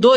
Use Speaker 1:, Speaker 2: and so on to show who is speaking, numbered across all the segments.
Speaker 1: 2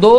Speaker 2: 2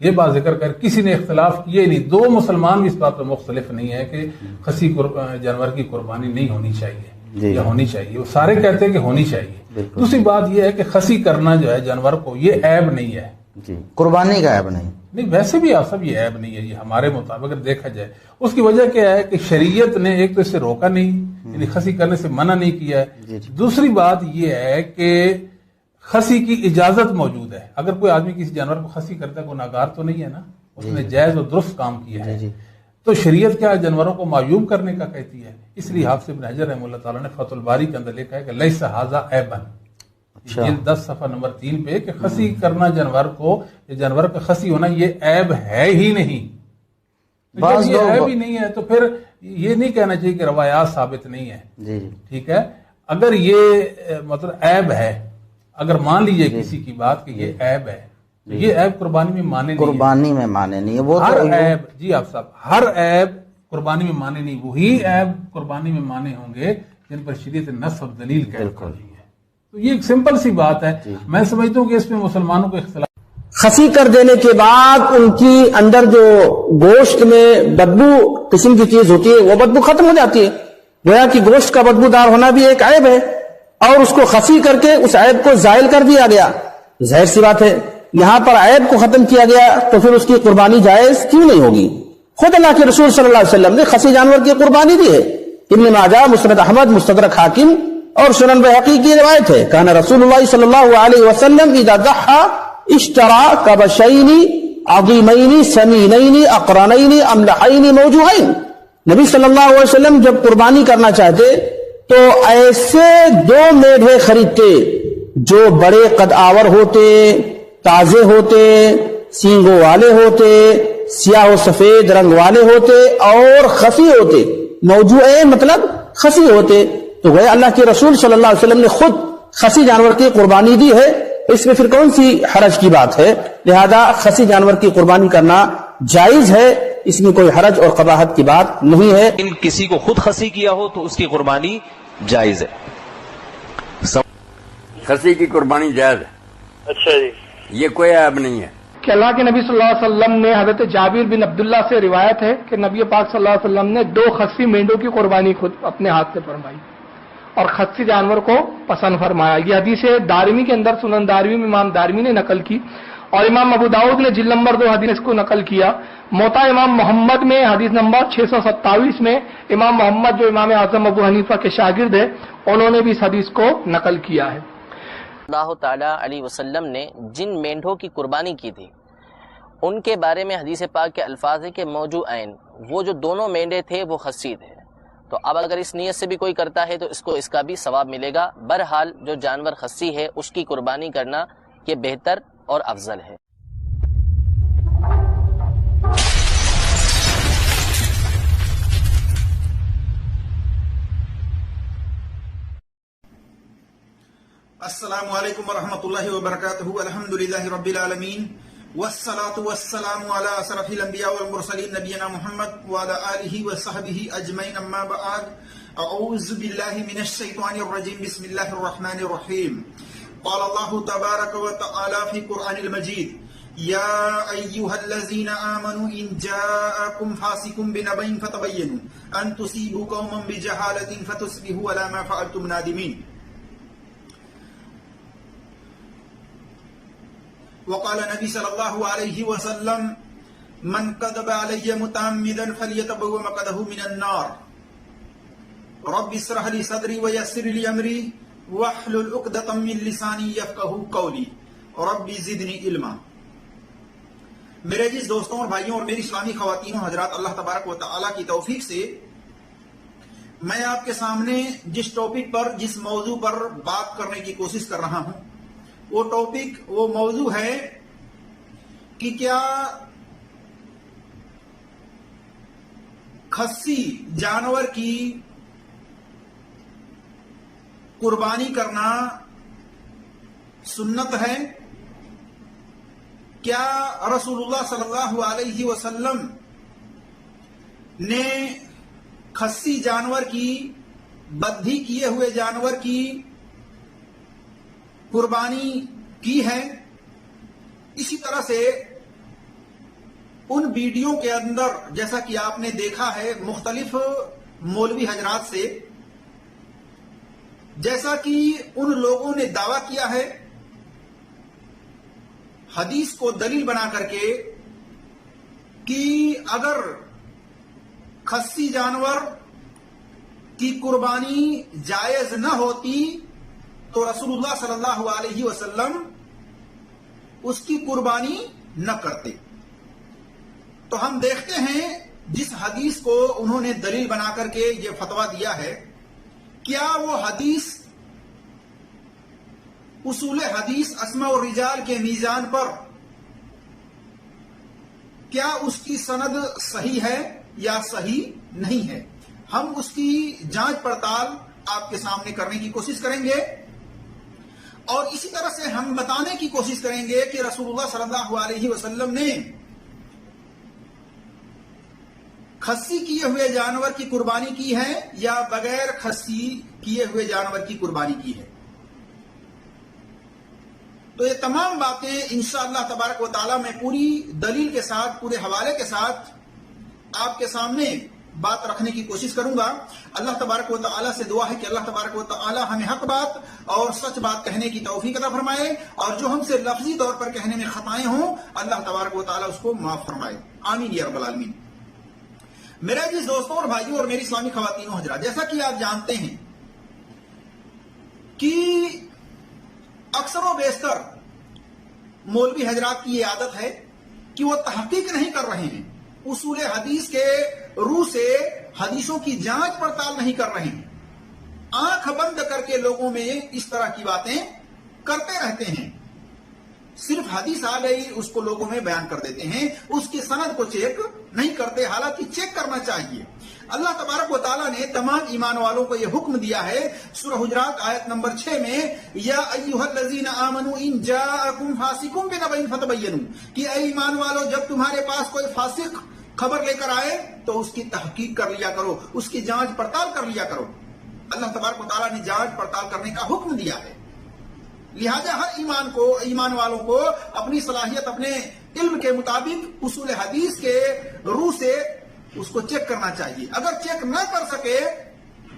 Speaker 3: یہ بات ذکر کر کسی نے اختلاف کیے نہیں، دو مسلمان بھی اس بات پر مختلف نہیں ہے کہ خصی جانور کی قربانی نہیں ہونی چاہیے یا ہونی چاہیے، وہ سارے کہتے ہیں کہ ہونی چاہیے۔ دوسری بات یہ ہے کہ خصی کرنا جو ہے جانور کو یہ عیب نہیں ہے،
Speaker 4: قربانی کا عیب نہیں،
Speaker 3: ویسے بھی آپ سب یہ عیب نہیں ہے، یہ ہمارے مطابق اگر دیکھا جائے۔ اس کی وجہ کیا ہے کہ شریعت نے ایک تو اس سے روکا نہیں، یعنی خصی کرنے سے منع نہیں کیا ہے۔ دوسری بات یہ ہے کہ خصی کی اجازت موجود ہے، اگر کوئی آدمی کسی جانور کو خصی کرتا ہے گناہگار تو نہیں ہے نا، اس نے جائز اور درست کام کیا ہے۔ تو شریعت کیا جانوروں کو معیوب کرنے کا کہتی ہے، اس لیے حافظ ابن حجر رحمہ اللہ تعالیٰ نے فتح الباری کے اندر لکھا ہے کہ لیس ھذا عیبا، جلد 10 صفحہ نمبر 3 پہ، کہ خصی کرنا جانور کو، یہ جانور کا خصی ہونا یہ عیب ہے ہی نہیں۔ جب یہ عیب ہی نہیں ہے تو پھر یہ نہیں کہنا چاہیے کہ روایات ثابت نہیں ہے، ٹھیک ہے۔ اگر یہ مطلب عیب ہے، اگر مان لیجئے کسی کی بات کہ یہ عیب ہے، یہ عیب قربانی میں مانے نہیں،
Speaker 4: قربانی میں مانے نہیں ہے وہ
Speaker 3: ہر عیب، جی آپ صاحب، ہر عیب قربانی میں مانے نہیں، وہی عیب قربانی میں مانے ہوں گے جن پر شریعت نص اور دلیل کر دی ہے۔ تو یہ ایک سمپل سی بات ہے، میں سمجھتا ہوں کہ اس میں مسلمانوں کو اختلاف۔
Speaker 5: خصی کر دینے کے بعد ان کی اندر جو گوشت میں بدبو قسم کی چیز ہوتی ہے وہ بدبو ختم ہو جاتی ہے، گویا کہ گوشت کا بدبو دار ہونا بھی ایک عیب ہے، اور اس کو خفی کر کے اس عیب کو زائل کر دیا گیا۔ ظاہر سی بات ہے یہاں پر عیب کو ختم کیا گیا تو پھر اس کی قربانی جائز کیوں نہیں ہوگی؟ خود اللہ کے رسول صلی اللہ علیہ وسلم نے خصی جانور کی قربانی دی ہے۔ ابن ماجہ، مسند احمد، مستدرک حاکم اور سنن بہقی کی روایت ہے، کان رسول اللہ صلی اللہ علیہ وسلم اذا ضحى اشترى كبشين عظيمين سمينين اقرنين املحين موجوعين۔ نبی صلی اللہ علیہ وسلم جب قربانی کرنا چاہتے تو ایسے 2 میڑھے خریدتے جو بڑے قد آور ہوتے، تازے ہوتے، سینگوں والے ہوتے، سیاہ و سفید رنگ والے ہوتے اور خفی ہوتے، موجوعین مطلب خفی ہوتے۔ تو گویا اللہ کے رسول صلی اللہ علیہ وسلم نے خود خسی جانور کی قربانی دی ہے، اس میں پھر کون سی حرج کی بات ہے؟ لہذا خسی جانور کی قربانی کرنا جائز ہے، اس میں کوئی حرج اور قباحت کی بات نہیں ہے۔
Speaker 6: ان کسی کو خود خسی کیا ہو تو اس کی قربانی جائز ہے،
Speaker 7: خسی کی قربانی جائز ہے۔
Speaker 8: اچھا جی،
Speaker 7: یہ کوئی عیب نہیں ہے
Speaker 9: کہ اللہ کے نبی صلی اللہ علیہ وسلم نے حضرت جابر بن عبداللہ سے روایت ہے کہ نبی پاک صلی اللہ علیہ وسلم نے 2 خصی مینڈوں کی قربانی خود اپنے ہاتھ سے فرمائی اور خصی جانور کو پسند فرمایا۔ یہ حدیث دارمی کے اندر، سنن دارمی میں امام دارمی نے نقل کی، اور امام ابو داؤد نے جلد نمبر 2 حدیث کو نقل کیا۔ موطا امام محمد میں حدیث نمبر 627 میں امام محمد جو امام اعظم ابو حنیفہ کے شاگرد ہیں، انہوں نے بھی اس حدیث کو نقل کیا ہے۔
Speaker 10: اللہ تعالیٰ علیہ وسلم نے جن مینڈھوں کی قربانی کی تھی ان کے بارے میں حدیث پاک کے الفاظ ہے کہ موجوعین، وہ جو دونوں مینڈے تھے وہ خصی تھے۔ تو اب اگر اس نیت سے بھی کوئی کرتا ہے تو اس کو اس کا بھی ثواب ملے گا۔ بہرحال جو جانور خصی ہے اس کی قربانی کرنا یہ بہتر اور افضل ہے۔
Speaker 11: السلام علیکم ورحمۃ اللہ وبرکاتہ۔ الحمدللہ رب العالمین والصلاة والسلام علی اشرف الانبیاء والمرسلین نبینا محمد وعلی آلہ وصحبہ اجمعین، اما بعد، اعوذ باللہ من الشیطان الرجیم، بسم اللہ الرحمن الرحیم۔ قال اللہ تبارک وتعالی فی قرآن المجید، یا ایہا الذین آمنوا ان جاءکم فاسق بنبأ فتبینوا ان تصیبوا قوما بجہالۃ فتصبحوا علی ما فعلتم نادمین۔ وقال نبی صلی اللہ علیہ وسلم، من کذب علی متعمدا فلیتبوأ مقعدہ من النار۔ رب اشرح لی صدری ویسر لی امری واحلل عقدۃ من لسانی یفقہوا قولی رب زدنی علما۔ میرے عزیز دوستوں اور بھائیوں اور میری اسلامی خواتین و حضرات، اللہ تبارک و تعالیٰ کی توفیق سے میں آپ کے سامنے جس ٹاپک پر، جس موضوع پر بات کرنے کی کوشش کر رہا ہوں، وہ ٹاپک، وہ موضوع ہے کہ کیا خصی جانور کی قربانی کرنا سنت ہے؟ کیا رسول اللہ صلی اللہ علیہ وسلم نے خصی جانور کی، بدھی کیے ہوئے جانور کی قربانی کی ہے؟ اسی طرح سے ان ویڈیو کے اندر جیسا کہ آپ نے دیکھا ہے مختلف مولوی حضرات سے، جیسا کہ ان لوگوں نے دعویٰ کیا ہے حدیث کو دلیل بنا کر کے کہ اگر خصی جانور کی قربانی جائز نہ ہوتی تو رسول اللہ صلی اللہ علیہ وسلم اس کی قربانی نہ کرتے۔ تو ہم دیکھتے ہیں جس حدیث کو انہوں نے دلیل بنا کر کے یہ فتویٰ دیا ہے، کیا وہ حدیث اصول حدیث اسماء و رجال کے میزان پر کیا اس کی سند صحیح ہے یا صحیح نہیں ہے؟ ہم اس کی جانچ پڑتال آپ کے سامنے کرنے کی کوشش کریں گے، اور اسی طرح سے ہم بتانے کی کوشش کریں گے کہ رسول اللہ صلی اللہ علیہ وسلم نے خصی کیے ہوئے جانور کی قربانی کی ہے یا بغیر خصی کیے ہوئے جانور کی قربانی کی ہے۔ تو یہ تمام باتیں انشاءاللہ تبارک و تعالی میں پوری دلیل کے ساتھ، پورے حوالے کے ساتھ آپ کے سامنے بات رکھنے کی کوشش کروں گا۔ اللہ تبارک و تعالی سے دعا ہے کہ اللہ تبارک و تعالی ہمیں حق بات اور سچ بات کہنے کی توفیق عطا فرمائے، اور جو ہم سے لفظی طور پر کہنے میں خطائیں ہوں اللہ تبارک و تعالی اس کو معاف فرمائے، آمین یا رب العالمین۔ میرے عزیز دوستوں اور بھائیوں اور میری اسلامی خواتین و حضرات، جیسا کہ آپ جانتے ہیں کہ اکثر و بیشتر مولوی حضرات کی یہ عادت ہے کہ وہ تحقیق نہیں کر رہے ہیں، اصول حدیث کے روح سے حدیثوں کی جانچ پڑتال نہیں کر رہے ہیں، آنکھ بند کر کے لوگوں میں اس طرح کی باتیں کرتے رہتے ہیں، صرف حدیث آ گئی اس کو لوگوں میں بیان کر دیتے ہیں، اس کی سند کو چیک نہیں کرتے، حالانکہ چیک کرنا چاہیے۔ اللہ تبارک و تعالیٰ نے تمام ایمان والوں کو یہ حکم دیا ہے سورہ حجرات آیت نمبر 6 میں، یا ایھا الذین آمنوا ان جاءکم فاسق بنبأ فتبینوا، کہ اے ایمان والو جب تمہارے پاس کوئی فاسق خبر لے کر آئے تو اس کی تحقیق کر لیا کرو، اس کی جانچ پڑتال کر لیا کرو۔ اللہ تبارک و تعالیٰ نے جانچ پڑتال کرنے کا حکم دیا ہے، لہذا ہر ایمان والوں کو اپنی صلاحیت، اپنے علم کے مطابق اصول حدیث کے روح سے اس کو چیک کرنا چاہیے۔ اگر چیک نہ کر سکے،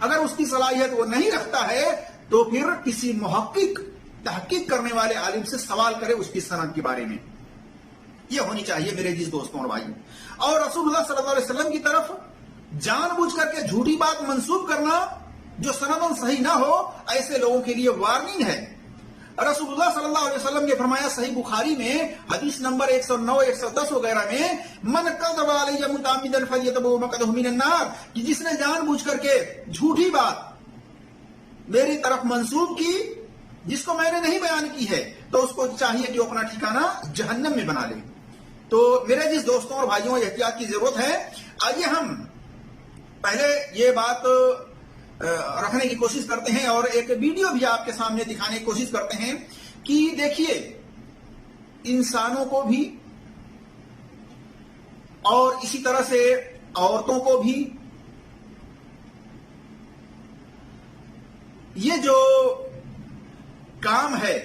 Speaker 11: اگر اس کی صلاحیت وہ نہیں رکھتا ہے تو پھر کسی محقق، تحقیق کرنے والے عالم سے سوال کرے اس کی سند کے بارے میں، یہ ہونی چاہیے میرے عزیز دوستوں اور بھائیوں۔ اور رسول اللہ صلی اللہ علیہ وسلم کی طرف جان بوجھ کر کے جھوٹی بات منسوب کرنا جو سند صحیح نہ ہو، ایسے لوگوں کے لیے وارننگ ہے۔ رسول اللہ صلی اللہ علیہ وسلم نے فرمایا صحیح بخاری میں حدیث نمبر 109، 110 وغیرہ میں، من کذب علی متعمدا فلیتبوأ مقعدہ من النار، کہ جس نے جان بوجھ کر کے جھوٹی بات میری طرف منسوب کی جس کو میں نے نہیں بیان کی ہے تو اس کو چاہیے کہ وہ اپنا ٹھکانہ جہنم میں بنا لے۔ تو میرے جس دوستوں اور بھائیوں احتیاط کی ضرورت ہے۔ آئیے ہم پہلے یہ بات رکھنے کی کوشش کرتے ہیں اور ایک ویڈیو بھی آپ کے سامنے دکھانے کی کوشش کرتے ہیں کہ دیکھیے انسانوں کو بھی اور اسی طرح سے عورتوں کو بھی یہ جو کام ہے،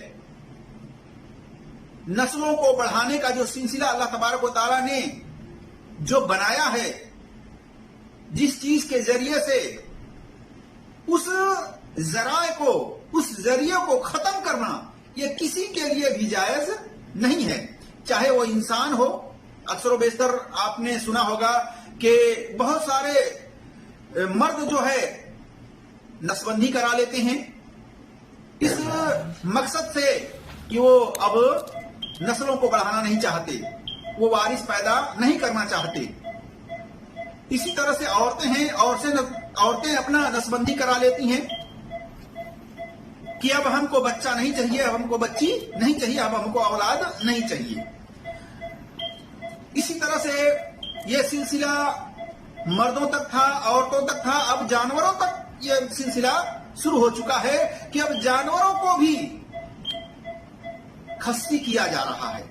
Speaker 11: نسلوں کو بڑھانے کا جو سلسلہ اللہ تبارک و تعالیٰ نے جو بنایا ہے، جس چیز کے ذریعے سے اس ذرائع کو، اس ذریعے کو ختم کرنا، یہ کسی کے لیے بھی جائز نہیں ہے، چاہے وہ انسان ہو۔ اکثر و بیشتر آپ نے سنا ہوگا کہ بہت سارے مرد جو ہے نسبندی کرا لیتے ہیں اس مقصد سے کہ وہ اب نسلوں کو بڑھانا نہیں چاہتے، وہ وارث پیدا نہیں کرنا چاہتے۔ اسی طرح سے عورتیں ہیں، عورتیں اپنا نسبندی کرا لیتی ہیں کہ اب ہم کو بچہ نہیں چاہیے، اب ہم کو بچی نہیں چاہیے، اب ہم کو اولاد نہیں چاہیے۔ اسی طرح سے یہ سلسلہ مردوں تک تھا، عورتوں تک تھا، اب جانوروں تک یہ سلسلہ شروع ہو چکا ہے کہ اب جانوروں کو بھی خصی کیا جا رہا ہے،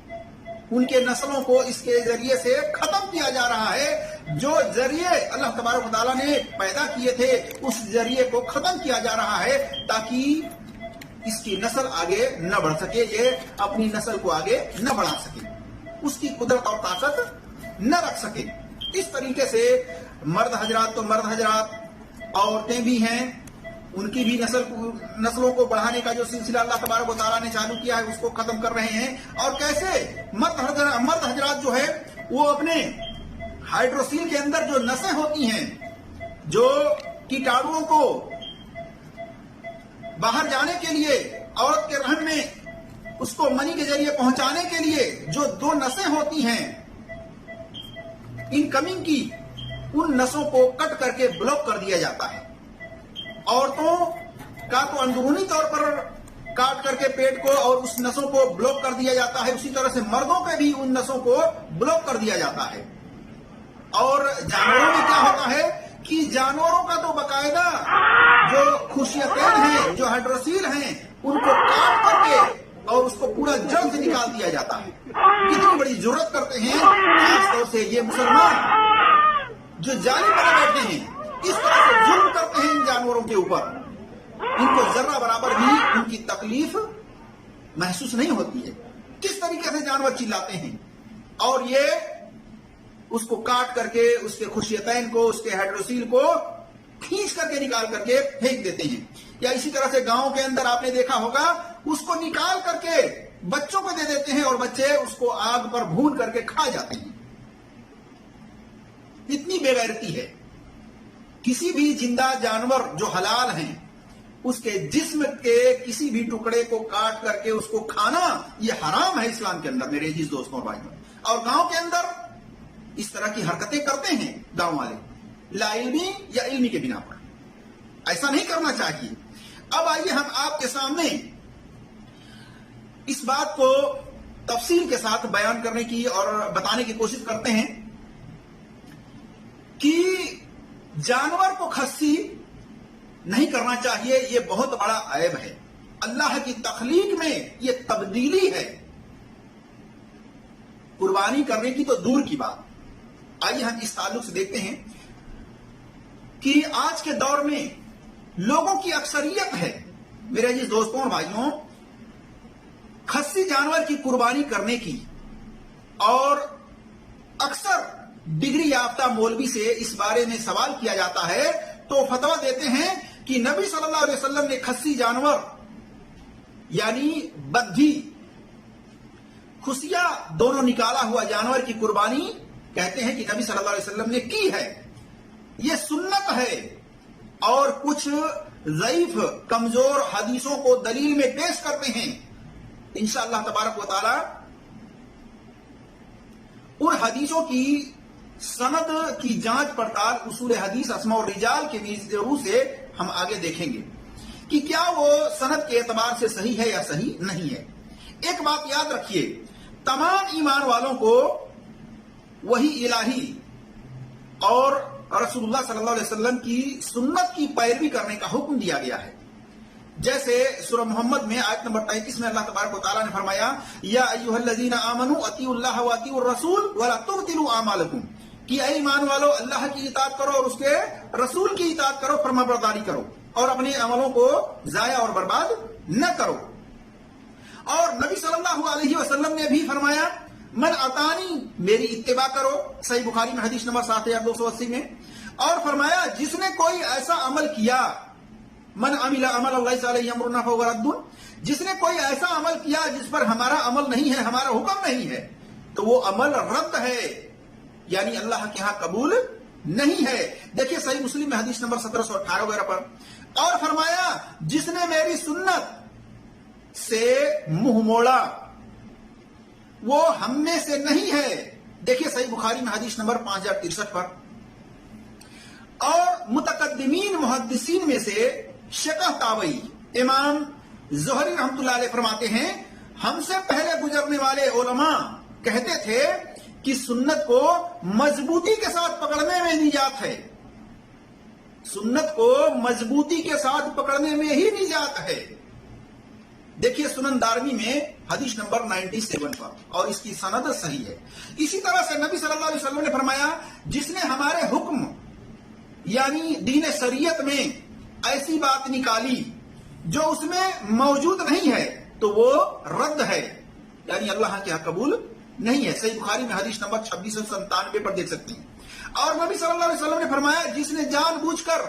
Speaker 11: ان کے نسلوں کو اس کے ذریعے سے ختم کیا جا رہا ہے۔ جو ذریعے اللہ تبارک و تعالیٰ نے پیدا کیے تھے اس ذریعے کو ختم کیا جا رہا ہے تاکہ اس کی نسل آگے نہ بڑھ سکے، یہ اپنی نسل کو آگے نہ بڑھا سکے۔ اس کی قدرت اور طاقت نہ رکھ سکے. اس طریقے سے مرد حضرات تو مرد حضرات، عورتیں بھی ہیں، ان کی بھی نسلوں کو بڑھانے کا جو سلسلہ اللہ تبارک و تعالیٰ نے چالو کیا ہے اس کو ختم کر رہے ہیں. اور کیسے مرد حضرات جو ہے وہ اپنے ہائیڈروسیل کے اندر جو نسیں ہوتی ہیں، جو کیٹاڑوؤں کو باہر جانے کے لیے عورت کے رحم میں اس کو منی کے ذریعے پہنچانے کے لیے جو 2 نسیں ہوتی ہیں، ان کمنگ کی ان نسوں کو کٹ کر کے بلاک کر دیا جاتا ہے. عورتوں کا تو اندرونی طور پر کاٹ کر کے پیٹ کو اور اس نسوں کو بلاک کر دیا جاتا ہے، اسی طرح سے مردوں پہ بھی ان نسوں کو بلاک کر دیا جاتا ہے. اور جانوروں میں کیا ہوتا ہے کہ جانوروں کا تو باقاعدہ جو خصیتین ہیں، جو ہائیڈروسیل ہیں، ان کو کاٹ کر کے اور اس کو پورا جڑ سے نکال دیا جاتا ہے. کتنی بڑی جرت کرتے ہیں خاص طور سے یہ مسلمان جو جانے بنے بیٹھے ہیں، اس طرح سے ظلم کرتے ہیں ان جانوروں کے اوپر. ان کو ذرہ برابر بھی ان کی تکلیف محسوس نہیں ہوتی ہے. کس طریقے سے جانور چلاتے ہیں، اور یہ اس کو کاٹ کر کے اس کے خصیتین کو، اس کے ہائیڈروسیل کو کھینچ کر کے نکال کر کے پھینک دیتے ہیں. یا اسی طرح سے گاؤں کے اندر آپ نے دیکھا ہوگا اس کو نکال کر کے بچوں کو دے دیتے ہیں اور بچے اس کو آگ پر بھون کر کے کھا جاتے ہیں. اتنی بے غیرتی ہے. کسی بھی زندہ جانور جو حلال ہیں اس کے جسم کے کسی بھی ٹکڑے کو کاٹ کر کے اس کو کھانا یہ حرام ہے اسلام کے اندر میرے عزیز دوستوں اور بھائیوں. اور گاؤں کے اندر اس طرح کی حرکتیں کرتے ہیں گاؤں والے لا علمی یا علمی کے بنا پر. ایسا نہیں کرنا چاہیے. اب آئیے ہم آپ کے سامنے اس بات کو تفصیل کے ساتھ بیان کرنے کی اور بتانے کی کوشش کرتے ہیں کہ جانور کو خصی نہیں کرنا چاہیے. یہ بہت بڑا عیب ہے. اللہ کی تخلیق میں یہ تبدیلی ہے. قربانی کرنے کی تو دور کی بات. آئیے ہم اس تعلق سے دیکھتے ہیں کہ آج کے دور میں لوگوں کی اکثریت ہے میرے عزیز دوستوں اور بھائیوں خصی جانور کی قربانی کرنے کی. اور اکثر ڈگری یافتہ مولوی سے اس بارے میں سوال کیا جاتا ہے تو فتویٰ دیتے ہیں کہ نبی صلی اللہ علیہ وسلم نے خصی جانور یعنی بدھی خصیہ دونوں نکالا ہوا جانور کی قربانی کہتے ہیں کہ نبی صلی اللہ علیہ وسلم نے کی ہے. یہ سنت ہے. اور کچھ ضعیف کمزور حدیثوں کو دلیل میں پیش کرتے ہیں. انشاءاللہ تبارک و تعالی ان حدیثوں کی سند کی جانچ پڑتال اصول حدیث اسماء اور رجال کے روح سے ہم آگے دیکھیں گے کہ کیا وہ سند کے اعتبار سے صحیح ہے یا صحیح نہیں ہے. ایک بات یاد رکھیے، تمام ایمان والوں کو وحی الہی اور رسول اللہ صلی اللہ علیہ وسلم کی سنت کی پیروی کرنے کا حکم دیا گیا ہے. جیسے سورہ محمد میں آیت نمبر 33 میں اللہ تبارک و تعالیٰ نے فرمایا یا ایھا الذین آمنوا اطیعوا اللہ واطیعوا الرسول ولا تبطلوا اعمالکم، کہ اے ایمان والو اللہ کی اطاعت کرو اور اس کے رسول کی اطاعت کرو، فرمانبرداری کرو اور اپنے عملوں کو ضائع اور برباد نہ کرو. اور نبی صلی اللہ علیہ وسلم نے بھی فرمایا من اطانی، میری اتباع کرو، صحیح بخاری میں حدیث نمبر 7280 میں. اور فرمایا جس نے کوئی ایسا عمل کیا، من عمل عملا لیس علیہ امرنا فہو رد، جس نے کوئی ایسا عمل کیا جس پر ہمارا عمل نہیں ہے، ہمارا حکم نہیں ہے، تو وہ عمل رد ہے، یعنی اللہ کے ہاں قبول نہیں ہے. دیکھیے صحیح مسلم میں حدیث نمبر 1718 وغیرہ پر. اور فرمایا جس نے میری سنت سے منہ موڑا وہ ہم میں سے نہیں ہے. دیکھیے صحیح بخاری میں حدیث نمبر 5063 پر. اور متقدمین محدثین میں سے شقہ تابعی امام زہری رحمۃ اللہ علیہ فرماتے ہیں ہم سے پہلے گزرنے والے علماء کہتے تھے کہ سنت کو مضبوطی کے ساتھ پکڑنے میں نجات ہے. سنت کو مضبوطی کے ساتھ پکڑنے میں ہی نجات ہے. دیکھیے سنن دارمی میں حدیث نمبر 97 پر، اور اس کی سند صحیح ہے. اسی طرح سے نبی صلی اللہ علیہ وسلم نے فرمایا جس نے ہمارے حکم یعنی دین شریعت میں ایسی بات نکالی جو اس میں موجود نہیں ہے تو وہ رد ہے، یعنی اللہ کے یہاں قبول نہیں ہے. صحیح بخاری میں حدیث نمبر 2697 پر دیکھ سکتے ہیں. اور نبی صلی اللہ علیہ وسلم نے فرمایا جس نے جان بوجھ کر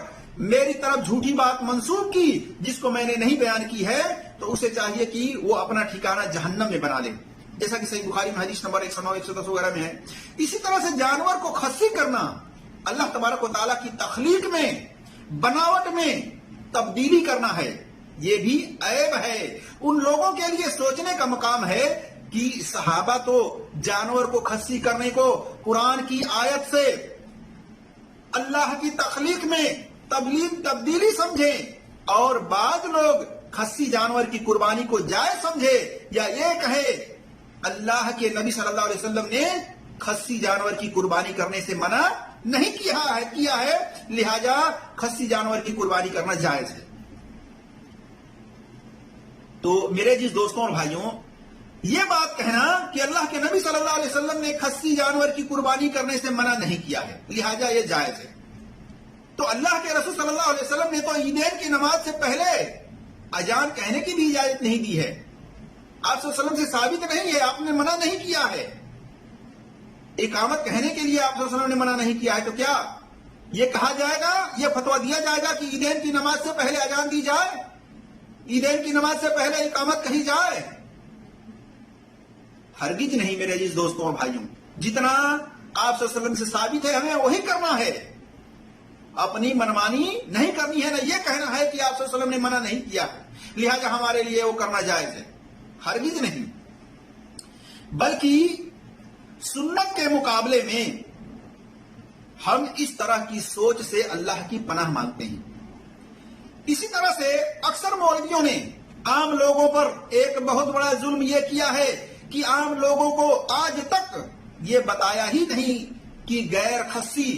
Speaker 11: میری طرف جھوٹی بات منسوب کی جس کو میں نے نہیں بیان کی ہے تو اسے چاہیے کہ وہ اپنا ٹھکانہ جہنم میں بنا لے، جیسا کہ صحیح بخاری میں حدیث نمبر 109 110 وغیرہ میں ہے. اسی طرح سے جانور کو خصی کرنا اللہ تبارک و تعالیٰ کی تخلیق میں، بناوٹ میں تبدیلی کرنا ہے، یہ بھی عیب ہے. ان لوگوں کے لیے سوچنے کا مقام ہے کہ صحابہ تو جانور کو خصی کرنے کو قرآن کی آیت سے اللہ کی تخلیق میں تبدیلی سمجھے، اور بعض لوگ خصی جانور کی قربانی کو جائز سمجھے، یا یہ کہے اللہ کے نبی صلی اللہ علیہ وسلم نے خصی جانور کی قربانی کرنے سے منع نہیں کیا ہے لہذا خصی جانور کی قربانی کرنا جائز ہے. تو میرے جس دوستوں اور بھائیوں، یہ بات کہنا کہ اللہ کے نبی صلی اللہ علیہ وسلم نے خصی جانور کی قربانی کرنے سے منع نہیں کیا ہے لہذا یہ جائز ہے، تو اللہ کے رسول صلی اللہ علیہ وسلم نے تو عیدین کی نماز سے پہلے اذان کہنے کی بھی اجازت نہیں دی ہے. آپ صلی اللہ علیہ وسلم سے ثابت نہیں ہے، آپ نے منع نہیں کیا ہے. اقامت کہنے کے لیے آپ صلی اللہ علیہ وسلم نے منع نہیں کیا ہے، تو کیا یہ کہا جائے گا، یہ فتویٰ دیا جائے گا کہ عیدین کی نماز سے پہلے اذان دی جائے، عیدین کی نماز سے پہلے اقامت کہی جائے؟ ہرگز نہیں میرے عزیز دوستوں اور بھائیوں. جتنا آپ صلی اللہ علیہ وسلم سے ثابت ہے ہمیں وہی کرنا ہے، اپنی منمانی نہیں کرنی ہے. نہ یہ کہنا ہے کہ آپ صلی اللہ علیہ وسلم نے منع نہیں کیا ہے لہذا ہمارے لیے وہ کرنا جائز ہے، ہرگز نہیں. بلکہ سنت کے مقابلے میں ہم اس طرح کی سوچ سے اللہ کی پناہ مانگتے ہیں. اسی طرح سے اکثر مولویوں نے عام لوگوں پر ایک بہت بڑا ظلم یہ کیا ہے کہ عام لوگوں کو آج تک یہ بتایا ہی نہیں کہ غیر خصی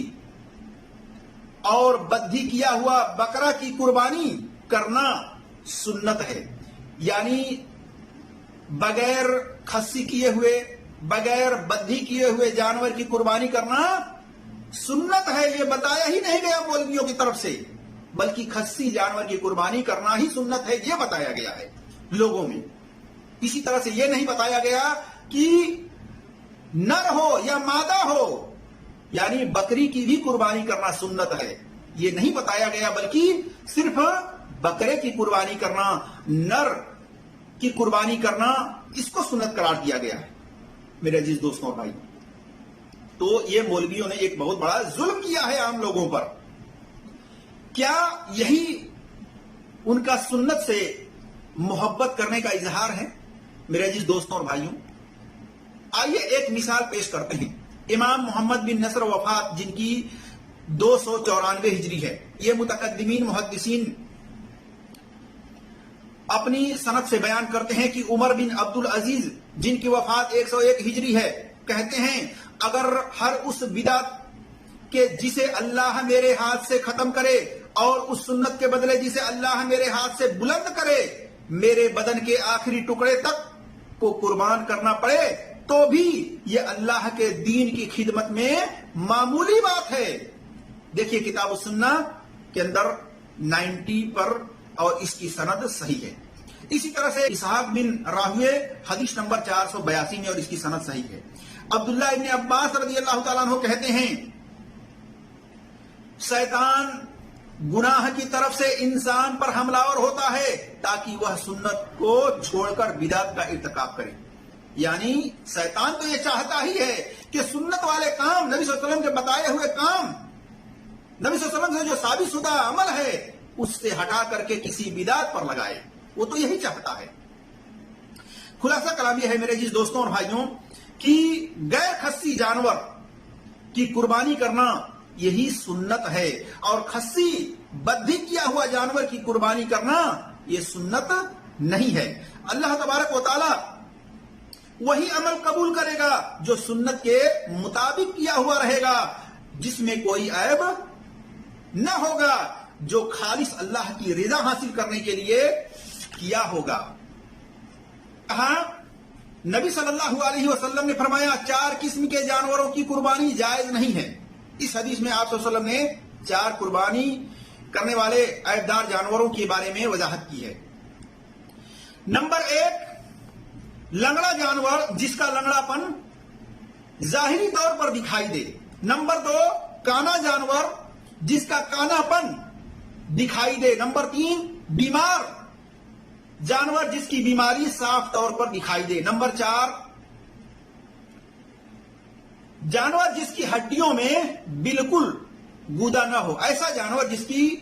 Speaker 11: اور بدھی کیا ہوا بکرا کی قربانی کرنا سنت ہے. یعنی بغیر خصی کیے ہوئے، بغیر بدھی کیے ہوئے جانور کی قربانی کرنا سنت ہے، یہ بتایا ہی نہیں گیا مولویوں کی طرف سے، بلکہ خصی جانور کی قربانی کرنا ہی سنت ہے یہ بتایا گیا ہے لوگوں میں. اسی طرح سے یہ نہیں بتایا گیا کہ نر ہو یا مادہ ہو، یعنی بکری کی بھی قربانی کرنا سنت ہے، یہ نہیں بتایا گیا، بلکہ صرف بکرے کی قربانی کرنا، نر کی قربانی کرنا، اس کو سنت قرار دیا گیا ہے. میرے عزیز دوستوں اور بھائی، تو یہ مولویوں نے ایک بہت بڑا ظلم کیا ہے عام لوگوں پر. کیا یہی ان کا سنت سے محبت کرنے کا اظہار ہے؟ میرے عزیز دوستوں اور بھائیوں، آئیے ایک مثال پیش کرتے ہیں. امام محمد بن نصر وفات جن کی 294 ہجری ہے، یہ متقدمین محدثین اپنی سند سے بیان کرتے ہیں کہ عمر بن عبد العزیز جن کی وفات 101 ہجری ہے، کہتے ہیں اگر ہر اس بدعت کہ جسے اللہ میرے ہاتھ سے ختم کرے اور اس سنت کے بدلے جسے اللہ میرے ہاتھ سے بلند کرے میرے بدن کے آخری ٹکڑے تک کو قربان کرنا پڑے تو بھی یہ اللہ کے دین کی خدمت میں معمولی بات ہے. دیکھیے کتاب السنہ کے اندر 90 پر، اور اس کی سند صحیح ہے. اسی طرح سے اسحاق بن راہوے حدیث نمبر 482 میں، اور اس کی سند صحیح ہے. عبداللہ ابن عباس رضی اللہ تعالیٰ عنہ کہتے ہیں شیطان گناہ کی طرف سے انسان پر حملہ آور ہوتا ہے تاکہ وہ سنت کو چھوڑ کر بدعت کا ارتکاب کرے. یعنی شیطان تو یہ چاہتا ہی ہے کہ سنت والے کام، نبی صلی اللہ علیہ وسلم کے بتائے ہوئے کام، نبی صلی اللہ علیہ وسلم سے جو ثابت شدہ عمل ہے اس سے ہٹا کر کے کسی بدعت پر لگائے، وہ تو یہی چاہتا ہے. خلاصہ کلام یہ ہے میرے عزیز دوستوں اور بھائیوں کہ غیر خصی جانور کی قربانی کرنا یہی سنت ہے، اور خصی بدھی کیا ہوا جانور کی قربانی کرنا یہ سنت نہیں ہے. اللہ تبارک و تعالی وہی عمل قبول کرے گا جو سنت کے مطابق کیا ہوا رہے گا، جس میں کوئی عیب نہ ہوگا، جو خالص اللہ کی رضا حاصل کرنے کے لیے کیا ہوگا. کہاں نبی صلی اللہ علیہ وسلم نے فرمایا 4 قسم کے جانوروں کی قربانی جائز نہیں ہے. اس حدیث میں آپ صلی اللہ علیہ وسلم نے 4 قربانی کرنے والے عیبدار جانوروں کے بارے میں وضاحت کی ہے. نمبر 1، لنگڑا جانور جس کا لنگڑا پن ظاہری طور پر دکھائی دے. نمبر 2 کانا جانور جس کا کاناپن دکھائی دے. نمبر 3 بیمار جانور جس کی بیماری صاف طور پر دکھائی دے. نمبر 4 جانور جس کی ہڈیوں میں بالکل گودا نہ ہو. ایسا جانور جس کی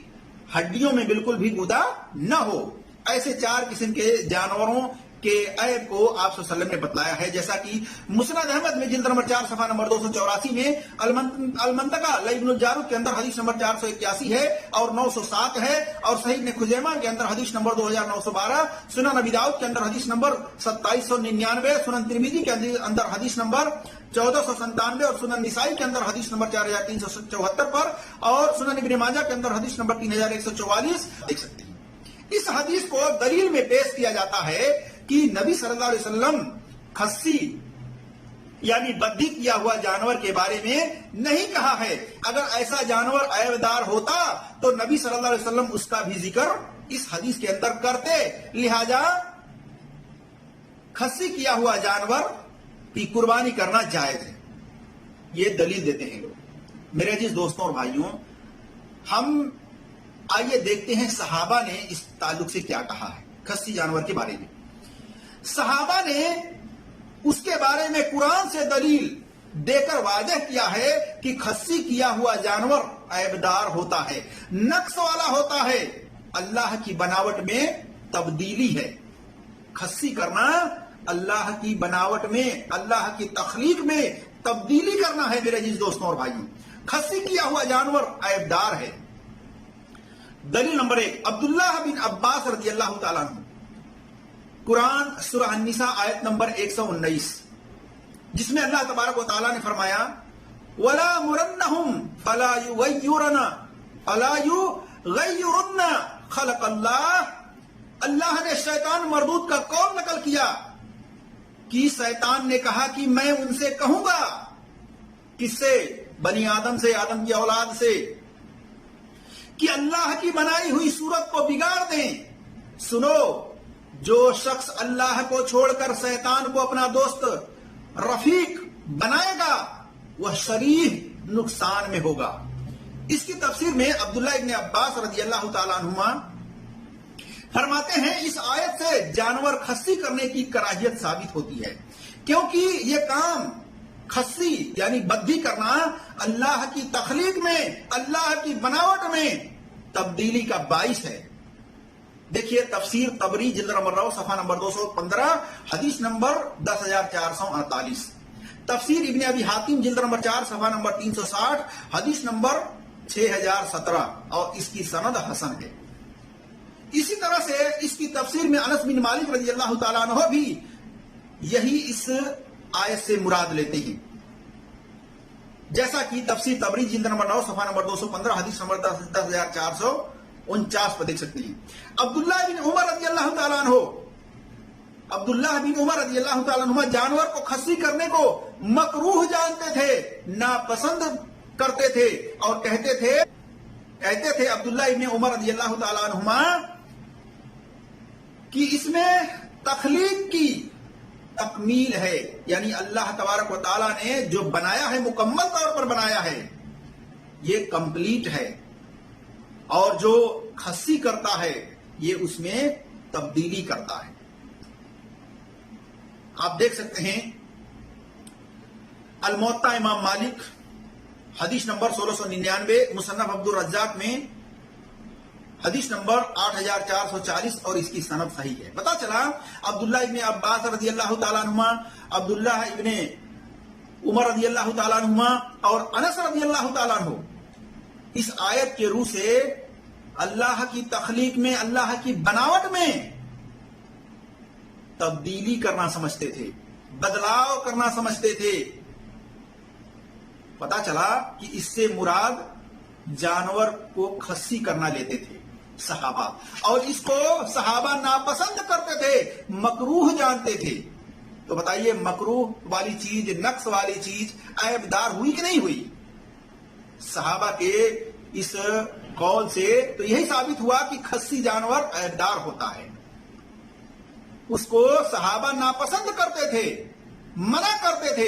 Speaker 11: ہڈیوں میں بالکل بھی گودا نہ ہو. ایسے 4 قسم کے جانوروں کے عیب کو آپ صلی اللہ علیہ وسلم نے بتلایا ہے. جیسا کہ مسند احمد میں جلد نمبر 4 صفحہ نمبر 284 میں المنطقہ لابن الجارود کے اندر حدیث نمبر 481 ہے اور 907 ہے، اور صحیح ابن خزیمہ کے اندر حدیث نمبر 2912، سنن ابی داؤد کے اندر حدیث نمبر 2799، سنن ترمذی کے اندر حدیث نمبر 1497 اور سنن نسائی کے اندر حدیث نمبر 4374 پر، اور سنن ابن ماجہ کے اندر حدیث نمبر 3144 دیکھ سکتے ہیں. اس حدیث کو دلیل میں پیش کیا جاتا ہے کہ نبی صلی اللہ علیہ وسلم خصی یعنی بدی کیا ہوا جانور کے بارے میں نہیں کہا ہے. اگر ایسا جانور عیبدار ہوتا تو نبی صلی اللہ علیہ وسلم اس کا بھی ذکر اس حدیث کے اندر کرتے. لہذا خصی کیا ہوا جانور کی قربانی کرنا جائز ہے. یہ دلیل دیتے ہیں. میرے عزیز دوستوں اور بھائیوں، ہم آئیے دیکھتے ہیں صحابہ نے اس تعلق سے کیا کہا ہے خصی جانور کے بارے میں. صحابہ نے اس کے بارے میں قرآن سے دلیل دے کر واضح کیا ہے کہ خصی کیا ہوا جانور عیبدار ہوتا ہے، نقص والا ہوتا ہے، اللہ کی بناوٹ میں تبدیلی ہے. خصی کرنا اللہ کی بناوٹ میں، اللہ کی تخلیق میں تبدیلی کرنا ہے. میرے عزیز دوستوں اور بھائیوں، خصی کیا ہوا جانور عیبدار ہے. دلیل نمبر 1 عبداللہ بن عباس رضی اللہ تعالیٰ عنہ، قرآن سورہ النساء آیت نمبر 119، جس میں اللہ تبارک و تعالیٰ نے فرمایا وَلَا مُرَنَّهُمْ فَلَا يُغَيِّرُنَّ خَلَقَ اللَّهِ. اللہ نے شیطان مردود کا قول نقل کیا کہ شیطان نے کہا کہ میں ان سے کہوں گا، کس سے؟ بنی آدم سے، آدم کی اولاد سے، کہ اللہ کی بنائی ہوئی صورت کو بگاڑ دیں. سنو، جو شخص اللہ کو چھوڑ کر شیطان کو اپنا دوست رفیق بنائے گا وہ شدید نقصان میں ہوگا. اس کی تفسیر میں عبداللہ ابن عباس رضی اللہ تعالیٰ عنہما فرماتے ہیں اس آیت سے جانور خصی کرنے کی کراہیت ثابت ہوتی ہے، کیونکہ یہ کام خصی یعنی بدی کرنا اللہ کی تخلیق میں، اللہ کی بناوٹ میں تبدیلی کا باعث ہے. دیکھیے تفسیر طبری جلد نمبر 9 صفحہ نمبر 215 حدیث نمبر 10448، تفسیر ابن ابی حاتم جلد نمبر 4 صفحہ نمبر 360 حدیث نمبر 6017، اور اس کی سند حسن ہے. اسی طرح سے اس کی تفسیر میں انس بن مالک رضی اللہ تعالیٰ عنہ بھی یہی اس آیت سے مراد لیتے ہیں، جیسا کہ تفسیر طبری جلد نمبر 9 صفحہ نمبر 215 حدیث نمبر 10449 پر دیکھ سکتے ہیں. عبداللہ بن عمر رضی اللہ تعالیٰ عنہ، عبداللہ بن عمر رضی اللہ تعالیٰ عنہ جانور کو خصی کرنے کو مکروہ جانتے تھے، ناپسند کرتے تھے، اور کہتے تھے عبداللہ بن عمر رضی اللہ تعالیٰ عنہ کہ اس میں تخلیق کی تکمیل ہے، یعنی اللہ تبارک و تعالیٰ نے جو بنایا ہے مکمل طور پر بنایا ہے، یہ کمپلیٹ ہے، اور جو خصی کرتا ہے یہ اس میں تبدیلی کرتا ہے. آپ دیکھ سکتے ہیں الموطا امام مالک حدیث نمبر 1699، مصنف عبد الرزاق میں حدیث نمبر 8440، اور اس کی سند صحیح ہے. پتہ چلا عبداللہ ابن عباس رضی اللہ تعالیٰ عنہ، عبداللہ ابن عمر رضی اللہ تعالیٰ عنہ اور انس رضی اللہ تعالیٰ عنہ اس آیت کے روح سے اللہ کی تخلیق میں، اللہ کی بناوٹ میں تبدیلی کرنا سمجھتے تھے، بدلاؤ کرنا سمجھتے تھے. پتا چلا کہ اس سے مراد جانور کو خصی کرنا لیتے تھے صحابہ، اور اس کو صحابہ ناپسند کرتے تھے، مکروہ جانتے تھے. تو بتائیے مکروہ والی چیز، نقص والی چیز عیبدار ہوئی کہ نہیں ہوئی؟ صحابہ کے اس قول سے تو یہی ثابت ہوا کہ خصی جانور عیبدار ہوتا ہے. اس کو صحابہ ناپسند کرتے تھے، منع کرتے تھے،